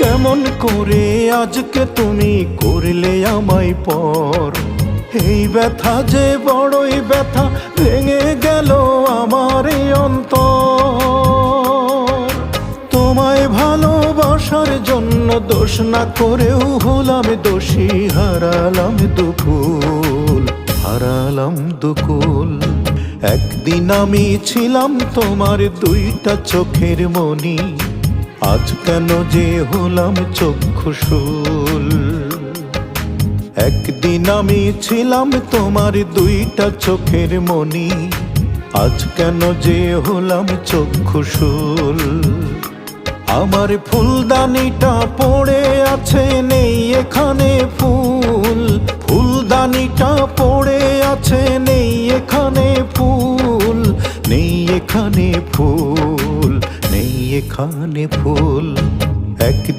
কেমন করে আজকে তুমি করলে আমায় পর। এই ব্যথা যে বড়ই ব্যথা, ভেঙে গেল আমার এই অন্তর। তোমায় ভালোবাসার জন্য দোষ না করেও হলাম দোষী, হারালাম দুকুল, হারালাম দুকুল। একদিন আমি ছিলাম তোমার দুইটা চোখের মণি, আজ কেন যে হলাম চক্ষুশূল। একদিন আমি ছিলাম তোমার দুইটা চোখের মণি, আজ কেন যে হলাম চক্ষুশূল। আমার ফুলদানিটা পড়ে আছে, নেই এখানে ফুল। ফুলদানিটা পড়ে আছে, নেই এখানে ফুল, নেই এখানে ফুল, নেই এখানে ফুল। একদিন